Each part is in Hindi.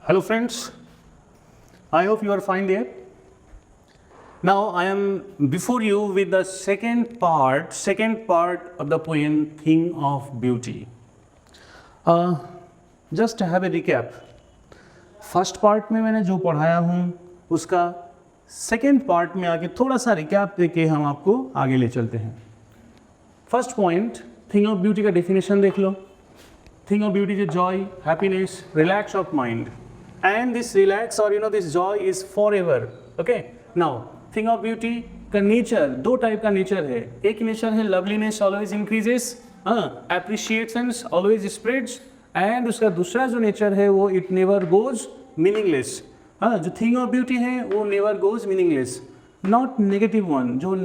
Hello friends, I hope you are fine there. Now I am before you with the second part of the poem Thing of Beauty. Just to have a recap. First part में मैंने जो पढ़ाया हूँ उसका सेकेंड पार्ट में आके थोड़ा सा रिकैप देके हम आपको आगे ले चलते हैं. First point, thing of beauty का डेफिनेशन देख लो. Thing of beauty is joy, happiness, relax of mind. And this relax or this joy is forever. Okay. Now thing of beauty का नेचर, दो टाइप का नेचर है. एक नेचर है loveliness always increases, appreciations always spreads, and उसका दूसरा जो नेचर है वो इट नेवर गोज मीनिंगलेस. जो थिंग ऑफ ब्यूटी है वो never goes meaningless, not negative one. जो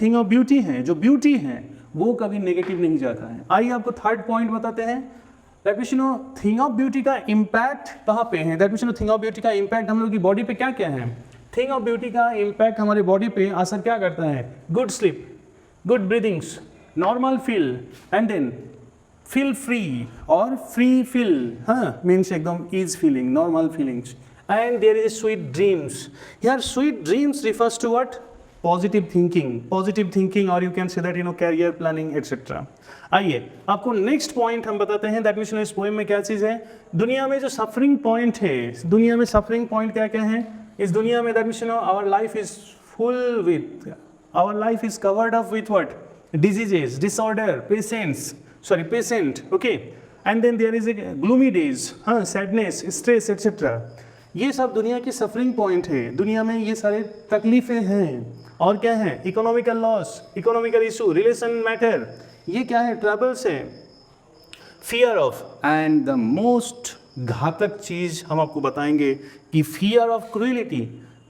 थिंग ऑफ ब्यूटी है, जो ब्यूटी है वो कभी नेगेटिव नहीं जाता है. आइए आपको थर्ड पॉइंट बताते हैं. That means thing of beauty का इम्पैक्ट कहाँ पे है. That means thing of beauty का इम्पैक्ट हम लोग की बॉडी पे क्या क्या है. थिंग ऑफ ब्यूटी का इम्पैक्ट हमारे बॉडी पे असर क्या करता है. Good sleep, good breathings, normal feel, and then feel free और फ्री फील. मीन्स एकदम ease feeling, normal feelings, and there is sweet dreams. यार sweet dreams refers to what. Positive thinking और you can say that career planning etcetera. आइए आपको नेक्स्ट पॉइंट हम बताते हैं. दैट मीन्स इस पोएम में क्या चीज़ है. दुनिया में जो सफरिंग पॉइंट है, दुनिया में सफरिंग पॉइंट क्या क्या है इस दुनिया में. That means our life is full with, our life is covered up with what. Diseases, disorder, patient. Okay. And then there is a gloomy days, sadness, stress etcetera. ये सब दुनिया की सफरिंग पॉइंट है. दुनिया में ये सारे तकलीफें हैं. और क्या है. Economical loss, economical issue, relation matter, ये क्या है. ट्रबल्स है. Fear of, and the most घातक चीज हम आपको बताएंगे कि फियर ऑफ क्रूएलिटी.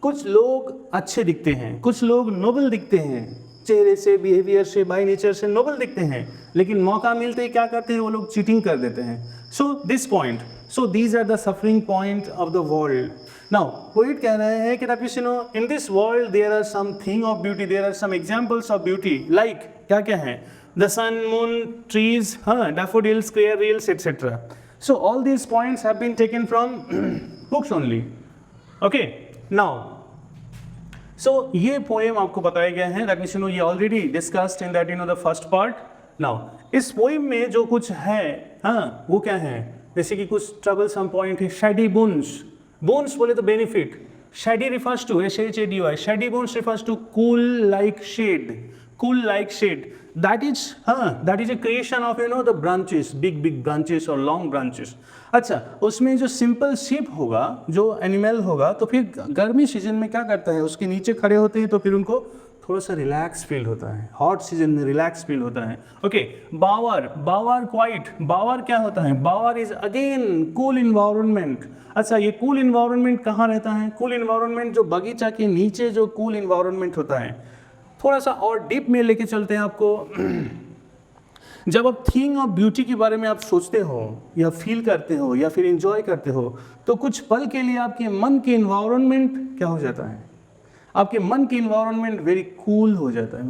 कुछ लोग अच्छे दिखते हैं, कुछ लोग नोबल दिखते हैं, चेहरे से, बिहेवियर से, बाय नेचर से नोबल दिखते हैं, लेकिन मौका मिलते ही क्या करते हैं वो लोग. चीटिंग कर देते हैं. So this point, so these are the suffering point of the world. Now poet कह रहे हैं कि in this world there are some thing of beauty, there are some examples of beauty. Like क्या क्या है. The sun, moon, trees, daffodils, clear reels, etc. So all these points have been taken from books only. Okay. Now, so ये poem आपको बताया गया है. That means ये already discussed in that the first part. Now इस poem में जो कुछ है, वो क्या है. जैसे कि कुछ troublesome point है. Shady bones. Bones बोले तो benefit. Shady refers to shady. Shady bones refers to cool like shade. Cool like shade. That is a creation of the branches, big branches or long branches. अच्छा, उसमें जो सिंपल शिप होगा, जो एनिमल होगा, तो फिर गर्मी सीजन में क्या करता है, उसके नीचे खड़े होते हैं तो फिर उनको थोड़ा सा रिलैक्स फील होता है. हॉट सीजन में रिलैक्स फील होता है. ओके. बावर क्वाइट. बावर क्या होता है. बावर इज अगेन कूल इन्वायरमेंट. अच्छा, ये कूल इन्वायरमेंट कहाँ रहता है. कूल इन्वायरमेंट जो बगीचा के नीचे जो कूल इन्वायरमेंट होता है. थोड़ा सा और डीप में लेके चलते हैं आपको. जब आप थिंग ऑफ ब्यूटी के बारे में आप सोचते हो या फील करते हो या फिर एंजॉय करते हो, तो कुछ पल के लिए आपके मन के इन्वायरमेंट क्या हो जाता है. आपके मन के इन्वायरमेंट वेरी कूल हो जाता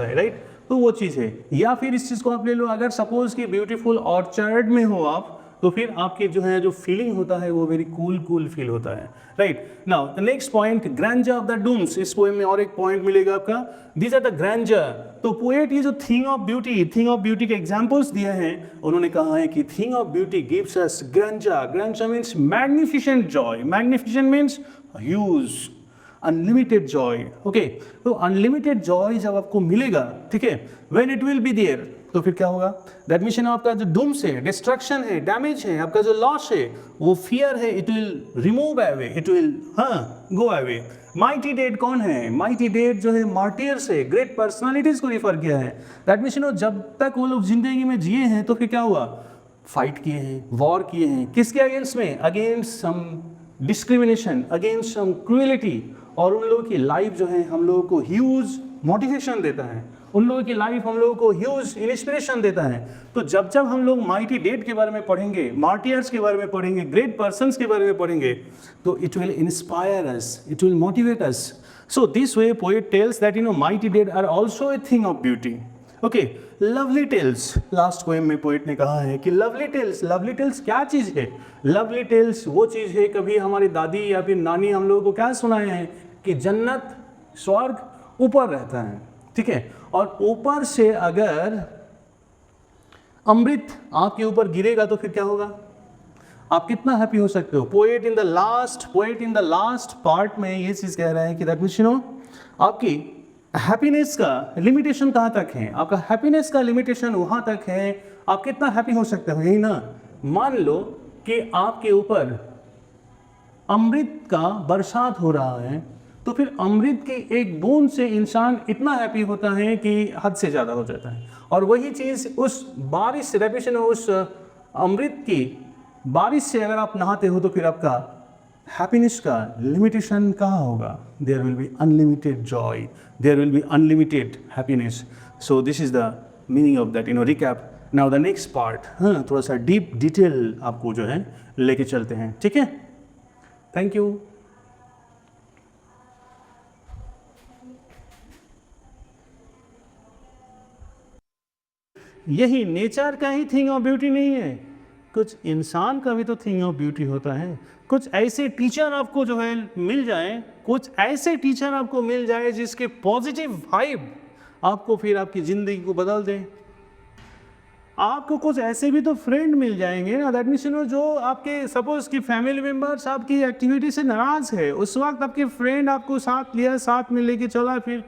है, राइट. तो वो चीज़ है. या फिर इस चीज़ को आप ले लो, अगर सपोज कि ब्यूटीफुल ऑर्चर्ड में हो आप, तो फिर आपके जो फीलिंग होता है वो वेरी कूल फील होता है, right. Now the next point, grandeur of the dooms. इस पोएम में और एक पॉइंट मिलेगा आपका. These are the grandeur. तो पोएट ये जो थिंग ऑफ ब्यूटी के एग्जांपल्स दिए हैं, उन्होंने कहा है कि thing of beauty gives us grandeur means magnificent joy. Magnificent means huge, unlimited joy. Okay. तो अनलिमिटेड जॉय जब आपको मिलेगा, ठीक है, when it will be there, तो फिर क्या होगा. दैट मीन्स आपका जो डूम्स है, डिस्ट्रक्शन है, डैमेज है, आपका जो लॉस है, वो फियर है, it will remove away, it will go away. Mighty dead कौन है. माइटी डेड जो है मार्टियर्स है, ग्रेट पर्सनालिटीज को रिफर किया है. दैट मीन्स जब तक वो लोग जिंदगी में जिए हैं तो फिर क्या हुआ. फाइट किए हैं, वॉर किए हैं. किसके अगेंस्ट में. Against some discrimination, against some cruelty. और उन लोगों की लाइफ जो है हम लोगों को ह्यूज मोटिवेशन देता है. उन लोगों की लाइफ हम लोगों को ह्यूज इंस्पिरेशन देता है. तो जब हम लोग माइटी डेड के बारे में पढ़ेंगे, मार्टियर्स के बारे में पढ़ेंगे, ग्रेट पर्सन्स के बारे में पढ़ेंगे, तो it will inspire us, it will motivate us. So this way poet tells that mighty dead are also a thing of beauty. Okay, lovely tells, last poem में पोइट ने कहा है कि लवली टेल्स क्या चीज़ है? लवली टेल्स वो चीज़ है, कभी हमारी दादी या फिर नानी हम लोगों को क्या सुनाए हैं कि जन्नत, स्वर्ग ऊपर रहता है, ठीक है, और ऊपर से अगर अमृत आपके ऊपर गिरेगा तो फिर क्या होगा? आप कितना हैप्पी हो सकते हो? Poet in the last part में ये चीज़ कह रहा है कि दैट आपकी हैप्पीनेस का लिमिटेशन कहाँ तक है? आपका हैप्पीनेस का लिमिटेशन वहाँ तक है, आप कितना हैप्पी हो सकते हो, यही ना? मान लो कि आपके ऊपर अमृत का बरसात हो रहा है, तो फिर अमृत की एक बूंद से इंसान इतना हैप्पी होता है कि हद से ज़्यादा हो जाता है। और वही चीज़ उस बारिश से रेपिशन, उस अमृत की बारिश से अगर आप नहाते हो तो फिर आपका हैप्पीनेस का लिमिटेशन कहाँ होगा? There will be unlimited joy, there will be unlimited happiness. So this is the meaning of that, recap. Now the next part, थोड़ा सा डीप डिटेल आपको जो है लेके चलते हैं, ठीक है? Thank you. यही नेचर का ही थिंग ऑफ ब्यूटी नहीं है, कुछ इंसान का भी तो थिंग ऑफ ब्यूटी होता है। कुछ ऐसे टीचर आपको जो है मिल जाए, कुछ ऐसे टीचर आपको मिल जाए जिसके पॉजिटिव वाइब आपको फिर आपकी ज़िंदगी को बदल दें। आपको कुछ ऐसे भी तो फ्रेंड मिल जाएंगे ना, दैट मीन्स जो आपके सपोज कि फैमिली मेम्बर्स आपकी एक्टिविटी से नाराज़ है, उस वक्त आपके फ्रेंड आपको साथ लिया, साथ में लेके चला, फिर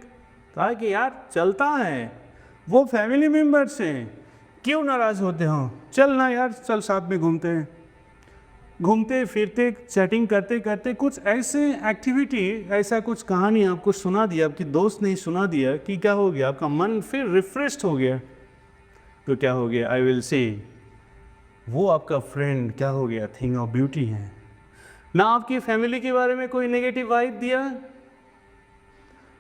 कहा कि यार चलता है, वो फैमिली मेम्बर्स हैं, क्यों नाराज़ होते हो, चल ना यार, चल साथ में घूमते हैं। घूमते फिरते चैटिंग करते करते कुछ ऐसे एक्टिविटी, ऐसा कुछ कहानी आपको सुना दिया, आपकी दोस्त ने सुना दिया कि क्या हो गया, आपका मन फिर रिफ्रेश हो गया, तो क्या हो गया? आई विल से वो आपका फ्रेंड क्या हो गया? थिंग ऑफ ब्यूटी है ना। आपकी फैमिली के बारे में कोई नेगेटिव वाइब दिया,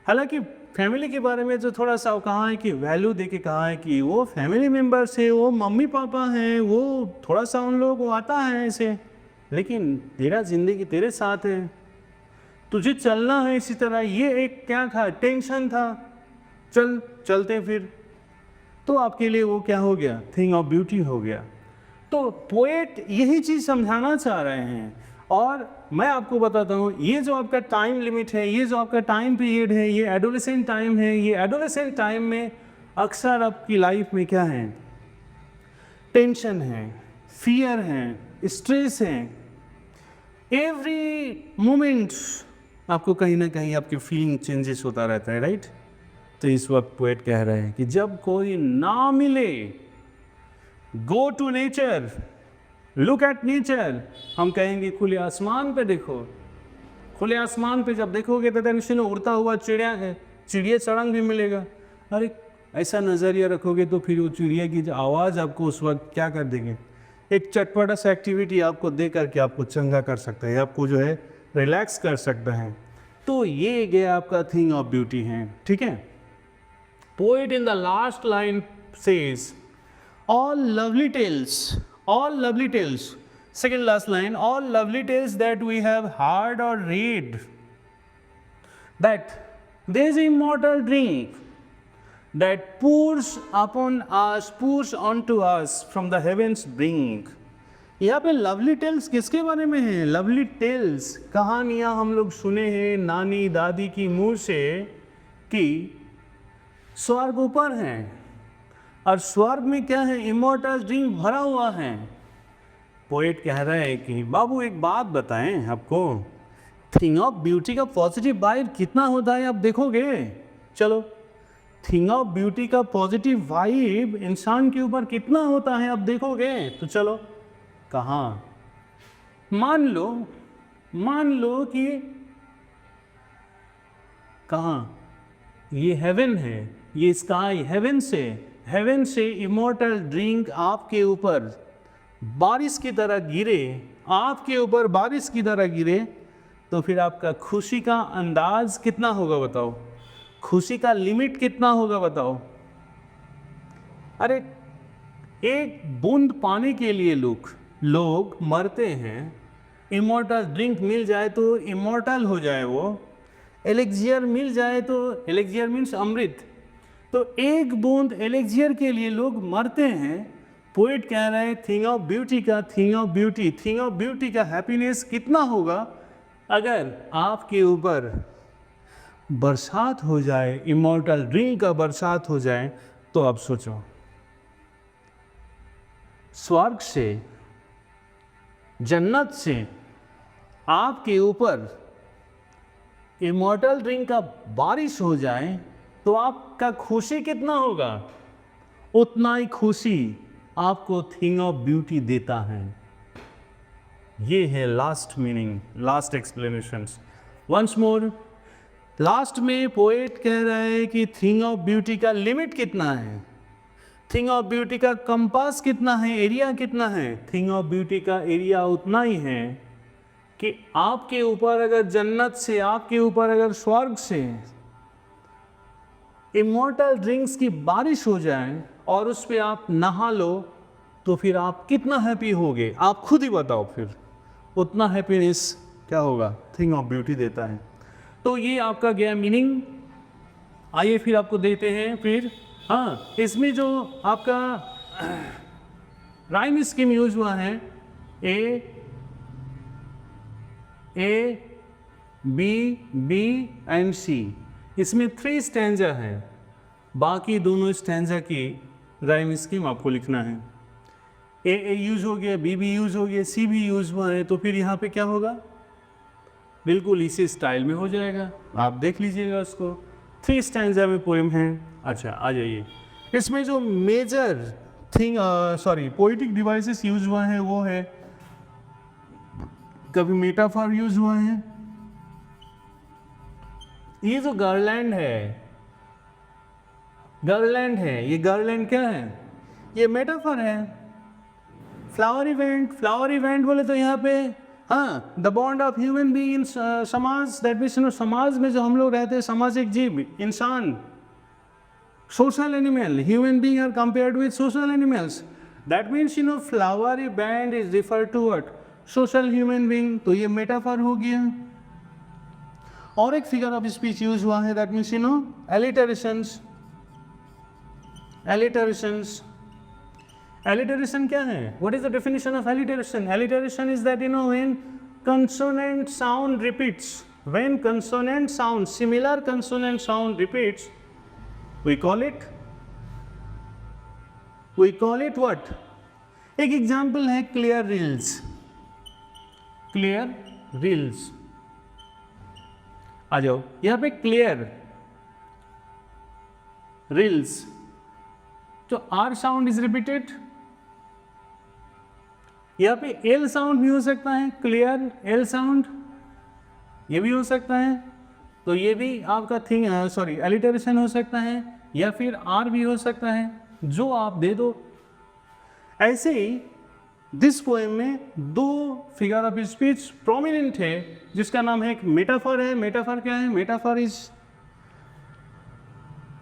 हालांकि फैमिली के बारे में जो थोड़ा सा कहा है कि वैल्यू देके कहा है कि वो फैमिली मेम्बर्स है, वो मम्मी पापा हैं, वो थोड़ा सा उन लोगों को आता है ऐसे, लेकिन तेरा जिंदगी तेरे साथ है, तुझे चलना है इसी तरह। ये एक क्या था? टेंशन था, चलते फिर, तो आपके लिए वो क्या हो गया? थिंग ऑफ ब्यूटी हो गया। तो पोएट यही चीज़ समझाना चाह रहे हैं। और मैं आपको बताता हूँ, ये जो आपका टाइम लिमिट है, ये जो आपका टाइम पीरियड है, ये एडोलेसेंट टाइम है, ये एडोलेसेंट टाइम में अक्सर आपकी लाइफ में क्या है? टेंशन है, फियर है, स्ट्रेस है। एवरी मोमेंट आपको कहीं ना कहीं आपकी फीलिंग चेंजेस होता रहता है, राइट? तो इस वक्त पोएट कह रहे हैं कि जब कोई ना मिले, go to nature, look at nature. हम कहेंगे खुले आसमान पे देखो, खुले आसमान पे जब देखोगे तो टेंशन उड़ता हुआ चिड़िया चढ़ंग भी मिलेगा। अरे ऐसा नज़रिया रखोगे तो फिर वो चिड़िया की जो आवाज़ आपको उस वक्त क्या कर देंगे? एक चटपटा सा एक्टिविटी आपको दे करके आपको चंगा कर सकता है, आपको जो है रिलैक्स कर सकता है। तो ये गया आपका थिंग ऑफ ब्यूटी है, ठीक है? Poet in the last line says all lovely tales, second last line, all lovely tales that we have heard or read, that there is immortal drink that pours onto us from the heavens brink। यहाँ पे लवली टेल्स किसके बारे में है? लवली टेल्स कहानियाँ हम लोग सुने हैं नानी दादी की मुँह से कि स्वर्ग ऊपर हैं, और स्वर्ग में क्या है? इमॉर्टल ड्रिंक भरा हुआ है। पोएट कह रहा है कि बाबू एक बात बताएं आपको, थिंग ऑफ ब्यूटी का पॉजिटिव वाइब कितना होता है आप देखोगे। चलो, थिंग ऑफ ब्यूटी का पॉजिटिव वाइब इंसान के ऊपर कितना होता है आप देखोगे। तो चलो, कहाँ? मान लो कि कहाँ? ये हेवन है, ये स्काई, हेवन से इमॉर्टल ड्रिंक आपके ऊपर बारिश की तरह गिरे, आपके ऊपर बारिश की तरह गिरे, तो फिर आपका खुशी का अंदाज कितना होगा बताओ? खुशी का लिमिट कितना होगा बताओ? अरे एक बूंद पानी के लिए लोग मरते हैं, इमॉर्टल ड्रिंक मिल जाए तो इमॉर्टल हो जाए वो, एलेक्सियर मिल जाए तो, एलेक्सियर मीन्स अमृत, तो तो एक बूंद एलेक्जियर के लिए लोग मरते हैं। पोएट कह रहा है थिंग ऑफ ब्यूटी का, thing of beauty, thing of beauty का हैप्पीनेस कितना होगा अगर आपके ऊपर बरसात हो जाए, इमॉर्टल ड्रिंक का बरसात हो जाए। तो अब सोचो, स्वर्ग से, जन्नत से आपके ऊपर इमॉर्टल ड्रिंक का बारिश हो जाए तो आपका खुशी कितना होगा? उतना ही खुशी आपको थिंग ऑफ ब्यूटी देता है। ये है last meaning, last explanation. Once more, last में पोएट कह रहा है कि थिंग ऑफ ब्यूटी का लिमिट कितना है, थिंग ऑफ ब्यूटी का कंपास कितना है, एरिया कितना है। थिंग ऑफ ब्यूटी का एरिया उतना ही है कि आपके ऊपर अगर जन्नत से, आपके ऊपर अगर स्वर्ग से इमॉर्टल ड्रिंक्स की बारिश हो जाए और उस पर आप नहा लो तो फिर आप कितना हैप्पी होगे? आप खुद ही बताओ, फिर उतना हैप्पीनेस क्या होगा थिंग ऑफ ब्यूटी देता है। तो ये आपका गया मीनिंग। आइए फिर आपको देते हैं फिर, हाँ, इसमें जो आपका राइम स्कीम यूज हुआ है, ए बी बी एंड सी, इसमें 3 स्टैंजा है। बाकी दोनों स्टैंजा की राइम स्कीम आपको लिखना है। ए यूज हो गया, बी यूज हो गया, सी भी यूज हुआ है, तो फिर यहाँ पे क्या होगा? बिल्कुल इसी स्टाइल में हो जाएगा। आप देख लीजिएगा उसको। 3 स्टैंजा में पोएम है। अच्छा, आ जाइए। इसमें जो मेजर पोइटिक डिवाइसेस यूज हुआ है वो है, कभी मेटाफर यूज हुआ है। ये जो गार्लैंड है, ये गार्लैंड क्या है? ये मेटाफर है। फ्लावर इवेंट बोले तो यहाँ पे, हाँ, the bond of human being in समाज, दैट मीन्स समाज में जो हम लोग रहते हैं, सामाजिक जीव, इंसान, social animal, human being are compared with social animals. That means flowery band is refer to what? Social human being. तो ये मेटाफर हो गया। और एक फिगर ऑफ स्पीच यूज हुआ है, दैट मीन्स एलिटरेशंस। Alliteration क्या है? What is the definition of alliteration? Alliteration is that when consonant sound repeats, when consonant sound, similar consonant sound repeats, we call it what? एक एग्जाम्पल है clear reels. आ जाओ यहाँ पे clear reels, तो R sound is repeated। यहाँ पे L साउंड भी हो सकता है, क्लियर L साउंड, ये भी हो सकता है। तो ये भी आपका एलिटरेशन हो सकता है, या फिर R भी हो सकता है, जो आप दे दो। ऐसे ही दिस पोएम में 2 फिगर ऑफ स्पीच प्रोमिनेंट है, जिसका नाम है, एक मेटाफर है। मेटाफर क्या है? Metaphor is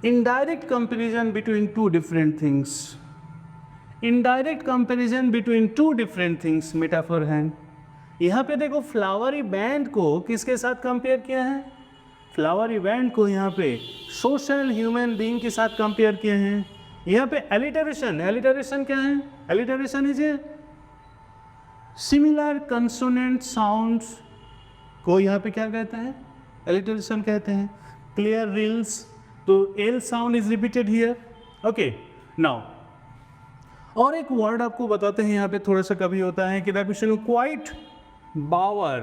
indirect comparison between 2 different things. Indirect comparison between 2 different things metaphor है। यहाँ पे देखो, फ्लावरी बैंड को किसके साथ कंपेयर किया है? फ्लावरी बैंड को यहाँ पे सोशल ह्यूमन बीइंग के साथ कंपेयर किए हैं। यहाँ पे एलिटरेशन क्या है? Alliteration is a similar consonant sounds को यहाँ पे क्या कहते हैं? एलिटरेशन कहते हैं। क्लियर रिल्स, तो L sound is repeated here. Okay, now और एक वर्ड आपको बताते हैं यहाँ पे, थोड़ा सा कभी होता है कि that means quiet, bower,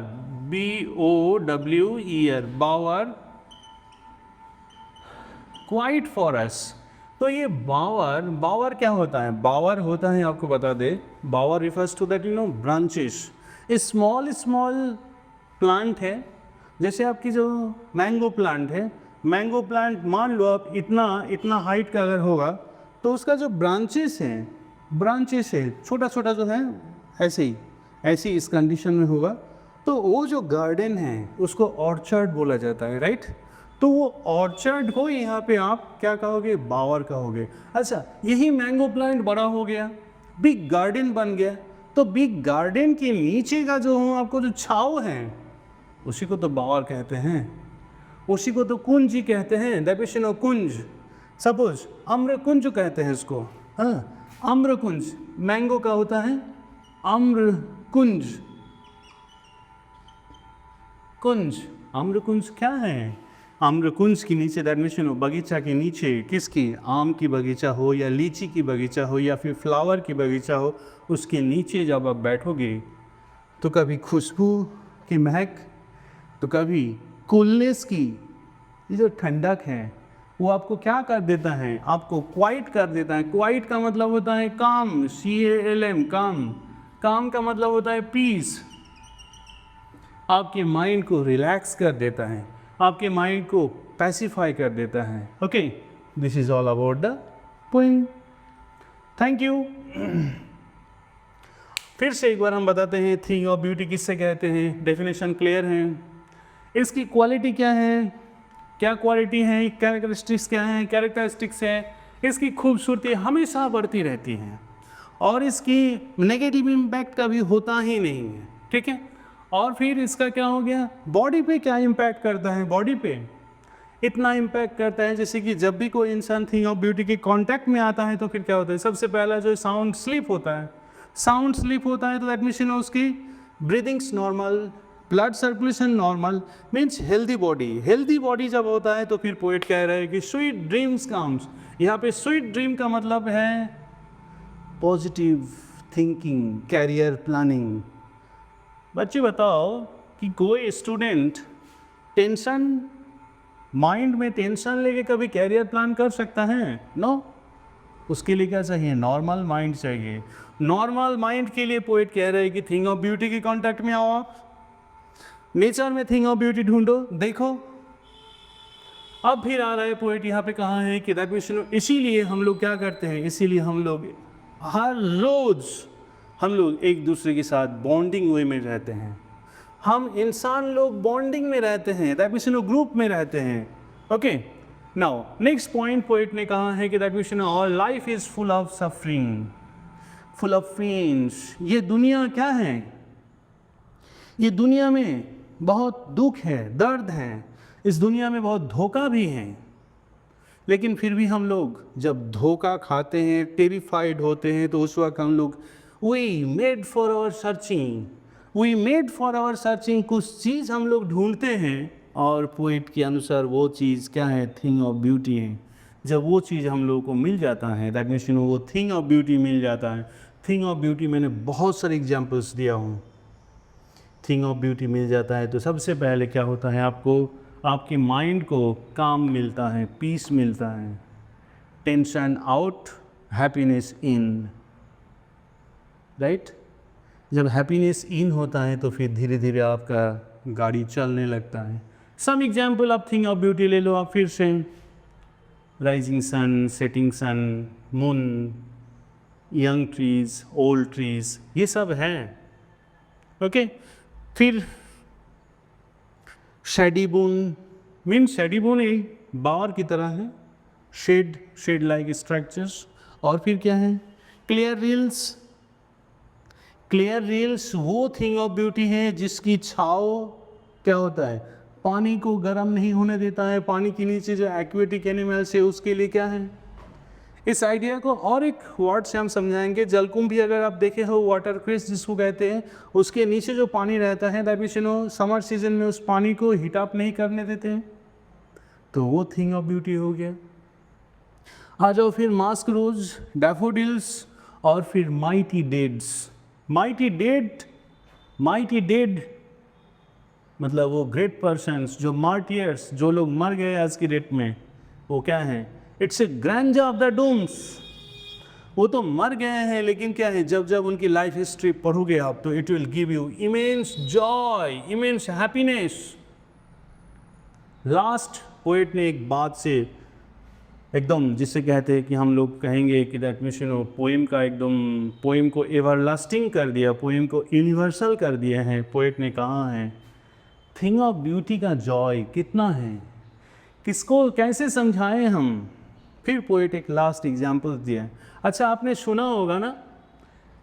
BOWER, bower, quiet for us. तो ये बावर क्या होता है? बावर होता है, आपको बता दे, bower refers to that branches. Small plant है, जैसे आपकी जो मैंगो प्लांट है, मैंगो प्लांट मान लो आप इतना हाइट का अगर होगा, तो उसका जो ब्रांचेस है छोटा जो है, ऐसे ही इस कंडीशन में होगा। तो वो जो गार्डन है उसको ऑर्चर्ड बोला जाता है, राइट? तो वो ऑर्चर्ड को यहाँ पे आप क्या कहोगे? बावर कहोगे। अच्छा, यही मैंगो प्लांट बड़ा हो गया, बिग गार्डन बन गया, तो बिग गार्डन के नीचे का जो आपको जो छाव है, उसी को तो बावर कहते हैं, उसी को तो कुंज ही कहते हैं। दैट मींस कुंज, सपोज अम्रकुंज कहते हैं इसको, हाँ, अम्रकुंज, मैंगो का होता है अम्रकुंज, कुंज, अम्रकुंज क्या है? अम्रकुंज के नीचे, दैट मीन्स बगीचा के नीचे, किसकी? आम की बगीचा हो या लीची की बगीचा हो या फिर फ्लावर की बगीचा हो, उसके नीचे जब आप बैठोगे तो कभी खुशबू की महक, तो कभी कूलनेस की, ये जो ठंडक है वो आपको क्या कर देता है? आपको क्वाइट कर देता है। क्वाइट का मतलब होता है काम, CALM, काम। काम का मतलब होता है पीस। आपके माइंड को रिलैक्स कर देता है, आपके माइंड को पैसिफाई कर देता है। Okay, this is all about the poem. Thank you. फिर से एक बार हम बताते हैं थिंग ऑफ ब्यूटी किससे कहते हैं, डेफिनेशन क्लियर है। इसकी क्वालिटी क्या है, क्या क्वालिटी है, कैरेक्टरिस्टिक्स क्या है, कैरेक्टरिस्टिक्स है, इसकी खूबसूरती हमेशा बढ़ती रहती है और इसकी नेगेटिव इम्पैक्ट कभी होता ही नहीं है, ठीक है। और फिर इसका क्या हो गया, बॉडी पे क्या इम्पैक्ट करता है, बॉडी पे इतना इम्पैक्ट करता है जैसे कि जब भी कोई इंसान थिंग ऑफ ब्यूटी के कांटेक्ट में आता है तो फिर क्या होता है, सबसे पहला जो साउंड स्लीप होता है, साउंड स्लीप होता है तो दैट मीन्स उसकी breathings normal, blood circulation normal, means healthy body. Healthy body जब होता है तो फिर पोएट कह रहे हैं कि स्वीट ड्रीम्स कम्स। यहाँ पे स्वीट ड्रीम का मतलब है पॉजिटिव थिंकिंग, कैरियर प्लानिंग। बच्चे बताओ कि कोई स्टूडेंट टेंशन, माइंड में टेंशन लेके कभी कैरियर प्लान कर सकता है? नो। उसके लिए क्या चाहिए, नॉर्मल माइंड चाहिए। नॉर्मल माइंड के लिए पोएट कह रहे हैं कि थिंग ऑफ ब्यूटी के कांटेक्ट में आओ, आप नेचर में थिंग ऑफ ब्यूटी ढूंढो, देखो। अब फिर आ रहा है पोएट यहाँ पे कहा है कि दैट मीन्स इसीलिए हम लोग क्या करते हैं, इसीलिए हम लोग हर रोज हम लोग एक दूसरे के साथ बॉन्डिंग वे में रहते हैं। हम इंसान लोग बॉन्डिंग में रहते हैं, दैट मीन्स ग्रुप में रहते हैं। Okay, now next point poet ने कहा है कि that means all life is full of suffering, full of pains. ये दुनिया क्या है, ये दुनिया में बहुत दुख है, दर्द है, इस दुनिया में बहुत धोखा भी है। लेकिन फिर भी हम लोग जब धोखा खाते हैं, टेरिफाइड होते हैं, तो उस वक्त हम लोग we made for our searching, we made for our searching, कुछ चीज़ हम लोग ढूंढते हैं और पोएट के अनुसार वो चीज़ क्या है, थिंग ऑफ ब्यूटी है। जब वो चीज़ हम लोगों को मिल जाता है, दैट मीन्स वो थिंग ऑफ ब्यूटी मिल जाता है। थिंग ऑफ ब्यूटी मैंने बहुत सारे एग्जाम्पल्स दिया हूँ। थिंग ऑफ ब्यूटी मिल जाता है तो सबसे पहले क्या होता है, आपको आपके माइंड को काम मिलता है, पीस मिलता है, tension out, happiness in, right. जब हैप्पीनेस इन होता है तो फिर धीरे धीरे आपका गाड़ी चलने लगता है। Some example of thing of beauty ले लो आप फिर से, rising sun, setting sun, moon, young trees, old trees, ये सब हैं। ओके, फिर shady boon, mean shady boon एक बार की तरह है, शेड, शेड लाइक स्ट्रक्चर्स। और फिर क्या है, क्लियर रील्स। क्लियर रील्स वो थिंग ऑफ ब्यूटी है जिसकी छाव क्या होता है, पानी को गर्म नहीं होने देता है। पानी के नीचे जो एक्वेटिक एनिमल्स है उसके लिए क्या है, इस आइडिया को और एक वर्ड से हम समझाएंगे। जलकुंभ भी अगर आप देखे हो, वाटर क्रेस्ट जिसको कहते हैं, उसके नीचे जो पानी रहता है दैट मीन्स समर सीजन में उस पानी को हीट अप नहीं करने देते हैं, तो वो थिंग ऑफ ब्यूटी हो गया। आ जाओ फिर मास्क रोज, डैफोडिल्स और फिर mighty deads. Mighty dead, mighty dead मतलब वो ग्रेट पर्सन्स, जो मार्टियर्स, जो लोग मर गए आज की डेट में, वो क्या है, it's a grandeur of the dooms. वो तो मर गए हैं लेकिन क्या है, जब जब उनकी लाइफ हिस्ट्री पढ़ोगे आप तो it will give you immense Joy, immense happiness. Last poet ने एक बात से एकदम, जिससे कहते हैं कि हम लोग कहेंगे कि दैट मीन्स पोएम का एकदम, पोएम को एवरलास्टिंग कर दिया, पोएम को यूनिवर्सल कर दिया है। पोएट ने कहा है थिंग ऑफ ब्यूटी का जॉय कितना है, किसको कैसे समझाएं हम। फिर पोएट एक लास्ट एग्जाम्पल दिया। अच्छा, आपने सुना होगा ना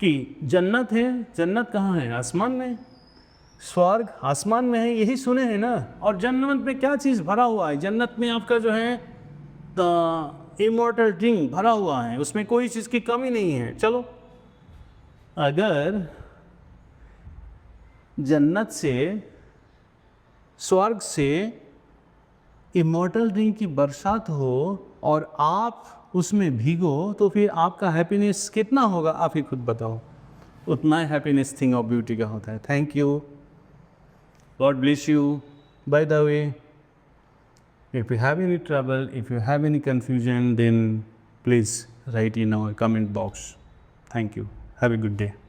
कि जन्नत है, जन्नत कहाँ है, आसमान में, स्वर्ग आसमान में है, यही सुने हैं ना। और जन्नत में क्या चीज़ भरा हुआ है, जन्नत में आपका जो है इमॉर्टल ड्रिंक भरा हुआ है, उसमें कोई चीज़ की कमी नहीं है। चलो, अगर जन्नत से, स्वर्ग से इमॉर्टल ड्रिंक की बरसात हो और आप उसमें भीगो, तो फिर आपका हैप्पीनेस कितना होगा, आप ही खुद बताओ। उतना हैप्पीनेस थिंग ऑफ ब्यूटी का होता है। Thank you, God bless you. By the way, if you have any trouble, if you have any confusion, then please write in our comment box. Thank you. Have a good day.